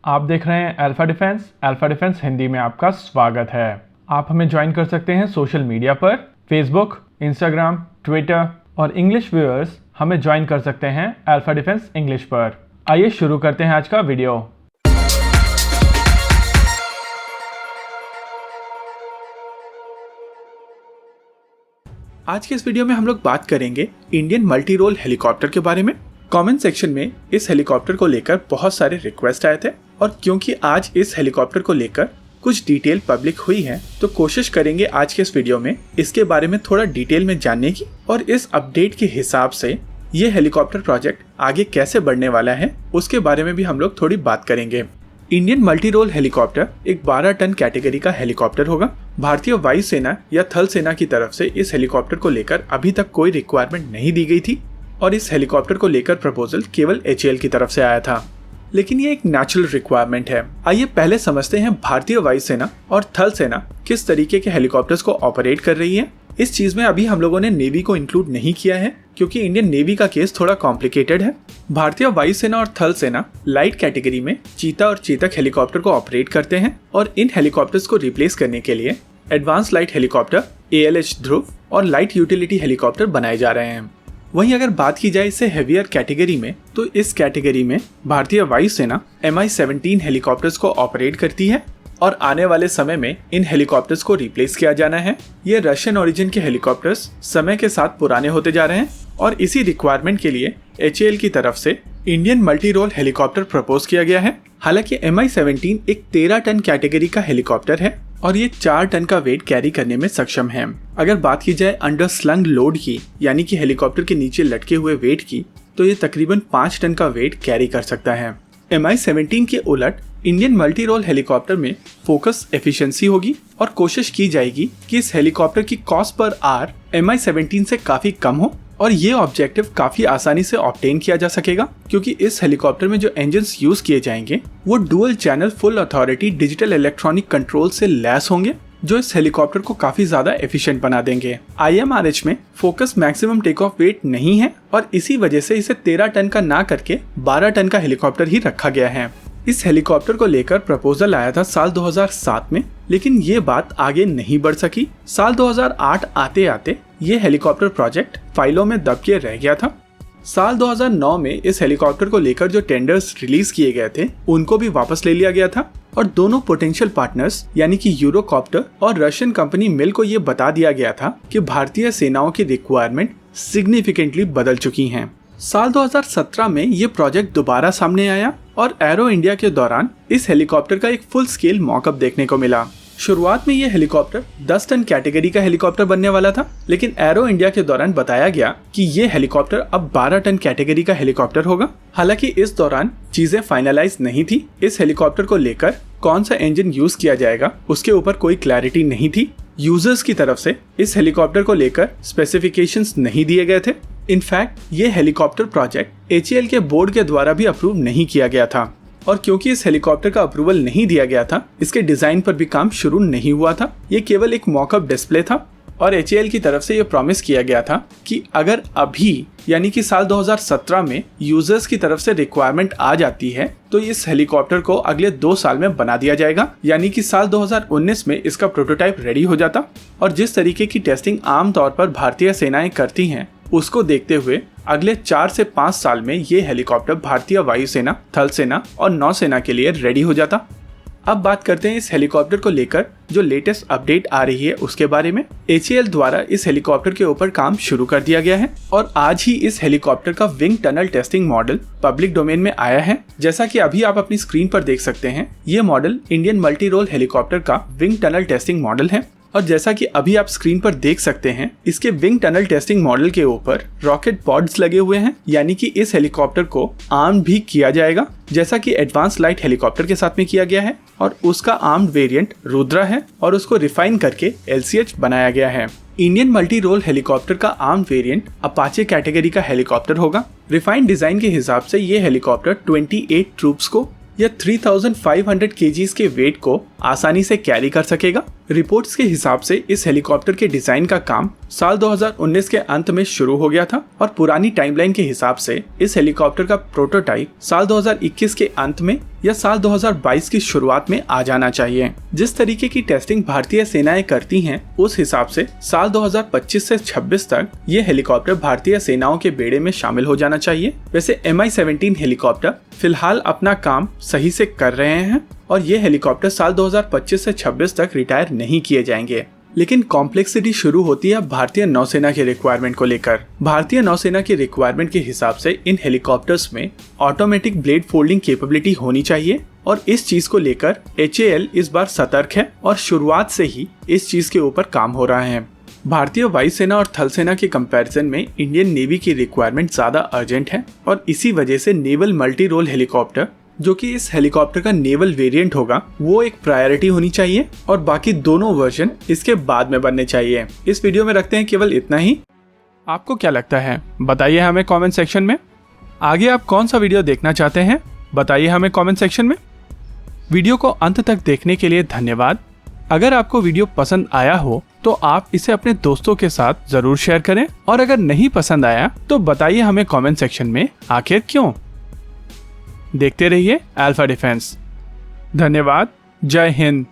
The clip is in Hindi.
आप देख रहे हैं अल्फा डिफेंस हिंदी में आपका स्वागत है। आप हमें ज्वाइन कर सकते हैं सोशल मीडिया पर, फेसबुक, इंस्टाग्राम, ट्विटर और इंग्लिश व्यूअर्स हमें ज्वाइन कर सकते हैं अल्फा डिफेंस इंग्लिश पर। आइए शुरू करते हैं आज का वीडियो। आज के इस वीडियो में हम लोग बात करेंगे इंडियन मल्टी रोल हेलीकॉप्टर के बारे में। कमेंट सेक्शन में इस हेलीकॉप्टर को लेकर बहुत सारे रिक्वेस्ट आए थे और क्योंकि आज इस हेलीकॉप्टर को लेकर कुछ डिटेल पब्लिक हुई है तो कोशिश करेंगे आज के इस वीडियो में इसके बारे में थोड़ा डिटेल में जानने की और इस अपडेट के हिसाब से ये हेलीकॉप्टर प्रोजेक्ट आगे कैसे बढ़ने वाला है उसके बारे में भी हम लोग थोड़ी बात करेंगे। इंडियन मल्टी रोल हेलीकॉप्टर एक 12 टन कैटेगरी का हेलीकॉप्टर होगा। भारतीय वायुसेना या थल सेना की तरफ से इस हेलीकॉप्टर को लेकर अभी तक कोई रिक्वायरमेंट नहीं दी गई थी और इस हेलीकॉप्टर को लेकर प्रपोजल केवल HAL की तरफ से आया था, लेकिन ये एक नेचुरल रिक्वायरमेंट है। आइए पहले समझते हैं भारतीय वायुसेना और थल सेना किस तरीके के हेलीकॉप्टर्स को ऑपरेट कर रही है। इस चीज में अभी हम लोगों ने नेवी को इंक्लूड नहीं किया है क्योंकि इंडियन नेवी का केस थोड़ा कॉम्प्लिकेटेड है। भारतीय वायुसेना और थल सेना लाइट कैटेगरी में चीता और चेतक हेलीकॉप्टर को ऑपरेट करते हैं और इन हेलीकॉप्टर्स को रिप्लेस करने के लिए एडवांस लाइट हेलीकॉप्टर ALH ध्रुव और लाइट यूटिलिटी हेलीकॉप्टर बनाए जा रहे हैं। वहीं अगर बात की जाए इससे हेवियर कैटेगरी में तो इस कैटेगरी में भारतीय वायुसेना Mi-17 हेलीकॉप्टर्स को ऑपरेट करती है और आने वाले समय में इन हेलीकॉप्टर्स को रिप्लेस किया जाना है। ये रशियन ओरिजिन के हेलीकॉप्टर्स समय के साथ पुराने होते जा रहे हैं और इसी रिक्वायरमेंट के लिए HAL की तरफ से Indian multi role helicopter propose किया गया है। हालांकि Mi-17 एक 13 टन कैटेगरी का हेलीकॉप्टर है और ये 4 टन का वेट कैरी करने में सक्षम है। अगर बात की जाए अंडर स्लंग लोड की, यानी कि हेलीकॉप्टर के नीचे लटके हुए वेट की, तो ये तकरीबन 5 टन का वेट कैरी कर सकता है। Mi-17 के उलट इंडियन मल्टी रोल हेलीकॉप्टर में फोकस एफिशिएंसी होगी और कोशिश की जाएगी कि इस हेलीकॉप्टर की कॉस्ट पर आवर Mi-17 से काफी कम हो और ये ऑब्जेक्टिव काफी आसानी से ऑब्टेन किया जा सकेगा क्योंकि इस हेलीकॉप्टर में जो इंजन्स यूज किए जाएंगे वो dual channel full authority digital electronic control से लैस होंगे जो इस हेलीकॉप्टर को काफी ज्यादा एफिशिएंट बना देंगे। IMRH में focus maximum take off weight नहीं है और इसी वजह से इसे 13 टन का ना करके 12 टन का हेलीकॉप्टर ही रखा गया है। इस हेलीकॉप्टर को लेकर प्रपोजल आया था साल 2007 में, लेकिन ये बात आगे नहीं बढ़ सकी। साल 2008 आते आते ये हेलीकॉप्टर प्रोजेक्ट फाइलों में दब के रह गया था। साल 2009 में इस हेलीकॉप्टर को लेकर जो टेंडर्स रिलीज किए गए थे उनको भी वापस ले लिया गया था और दोनों पोटेंशियल पार्टनर्स यानी कि यूरोकॉप्टर और रशियन कंपनी मिल को ये बता दिया गया था कि भारतीय सेनाओं की रिक्वायरमेंट सिग्निफिकेंटली बदल चुकी हैं। साल 2017 में ये प्रोजेक्ट दोबारा सामने आया और एरो इंडिया के दौरान इस हेलीकॉप्टर का एक फुल स्केल मॉकअप देखने को मिला। शुरुआत में ये हेलीकॉप्टर 10 टन कैटेगरी का हेलीकॉप्टर बनने वाला था, लेकिन एरो इंडिया के दौरान बताया गया कि ये हेलीकॉप्टर अब 12 टन कैटेगरी का हेलीकॉप्टर होगा। हालांकि इस दौरान चीजें फाइनलाइज नहीं थी। इस हेलीकॉप्टर को लेकर कौन सा इंजन यूज किया जाएगा उसके ऊपर कोई क्लैरिटी नहीं थी। यूजर्स की तरफ से इस हेलीकॉप्टर को लेकर स्पेसिफिकेशंस नहीं दिए गए थे। इनफैक्ट ये हेलीकॉप्टर प्रोजेक्ट HAL के बोर्ड के द्वारा भी अप्रूव नहीं किया गया था और क्योंकि इस हेलीकॉप्टर का अप्रूवल नहीं दिया गया था इसके डिजाइन पर भी काम शुरू नहीं हुआ था। ये केवल एक मॉकअप डिस्प्ले था और HAL की तरफ से ये प्रॉमिस किया गया था कि अगर अभी यानी कि साल 2017 में यूजर्स की तरफ से रिक्वायरमेंट आ जाती है तो इस हेलीकॉप्टर को अगले 2 साल में बना दिया जाएगा, यानी कि साल 2019 में इसका प्रोटोटाइप रेडी हो जाता। और जिस तरीके की टेस्टिंग आमतौर पर भारतीय सेनाएं करती हैं उसको देखते हुए अगले 4 से 5 साल में ये हेलीकॉप्टर भारतीय वायुसेना, थल सेना और नौसेना के लिए रेडी हो जाता। अब बात करते हैं इस हेलीकॉप्टर को लेकर जो लेटेस्ट अपडेट आ रही है उसके बारे में। HAL द्वारा इस हेलीकॉप्टर के ऊपर काम शुरू कर दिया गया है और आज ही इस हेलीकॉप्टर का wind tunnel testing model public domain में आया है। जैसा कि अभी आप अपनी स्क्रीन पर देख सकते हैं, ये model Indian multi role helicopter का विंग टनल टेस्टिंग मॉडल है और जैसा कि अभी आप स्क्रीन पर देख सकते हैं इसके विंग टनल टेस्टिंग मॉडल के ऊपर रॉकेट पॉड्स लगे हुए हैं, यानी कि इस हेलीकॉप्टर को आर्म भी किया जाएगा जैसा कि एडवांस लाइट हेलीकॉप्टर के साथ में किया गया है और उसका आर्म्ड वेरिएंट रुद्रा है और उसको रिफाइन करके LCH बनाया गया है। इंडियन मल्टी रोल हेलीकॉप्टर का आर्म्ड वेरिएंट अपाचे कैटेगरी का हेलीकॉप्टर होगा। रिफाइंड डिजाइन के हिसाब से ये हेलीकॉप्टर 28 ट्रूप्स को या 3500 kgs के वेट को आसानी से कैरी कर सकेगा। रिपोर्ट्स के हिसाब से इस हेलीकॉप्टर के डिजाइन का काम साल 2019 के अंत में शुरू हो गया था और पुरानी टाइमलाइन के हिसाब से इस हेलीकॉप्टर का प्रोटोटाइप साल 2021 के अंत में या साल 2022 की शुरुआत में आ जाना चाहिए। जिस तरीके की टेस्टिंग भारतीय सेनाएं करती हैं, उस हिसाब से साल 2025 से 26 तक ये हेलीकॉप्टर भारतीय सेनाओं के बेड़े में शामिल हो जाना चाहिए। वैसे Mi-17 हेलीकॉप्टर फिलहाल अपना काम सही से कर रहे हैं और ये हेलीकॉप्टर साल 2025 से 26 तक रिटायर नहीं किए जाएंगे। लेकिन कॉम्प्लेक्सिटी शुरू होती है भारतीय नौसेना के रिक्वायरमेंट को लेकर। भारतीय नौसेना की रिक्वायरमेंट के हिसाब से इन हेलीकॉप्टर्स में ऑटोमेटिक ब्लेड फोल्डिंग कैपेबिलिटी होनी चाहिए और इस चीज को लेकर HAL इस बार सतर्क है और शुरुआत से ही इस चीज के ऊपर काम हो रहा है। भारतीय वायुसेना और थल सेना के कंपैरिजन में इंडियन नेवी की रिक्वायरमेंट ज्यादा अर्जेंट है और इसी वजह से नेवल मल्टी रोल हेलीकॉप्टर, जो कि इस हेलीकॉप्टर का नेवल वेरिएंट होगा, वो एक प्रायोरिटी होनी चाहिए और बाकी दोनों वर्जन इसके बाद में बनने चाहिए। इस वीडियो में रखते हैं केवल इतना ही। आपको क्या लगता है बताइए हमें कमेंट सेक्शन में। आगे आप कौन सा वीडियो देखना चाहते हैं बताइए हमें कमेंट सेक्शन में। वीडियो को अंत तक देखने के लिए धन्यवाद। अगर आपको वीडियो पसंद आया हो तो आप इसे अपने दोस्तों के साथ जरूर शेयर करें और अगर नहीं पसंद आया तो बताइए हमें कमेंट सेक्शन में आखिर क्यों। देखते रहिए अल्फा डिफेंस। धन्यवाद। जय हिंद।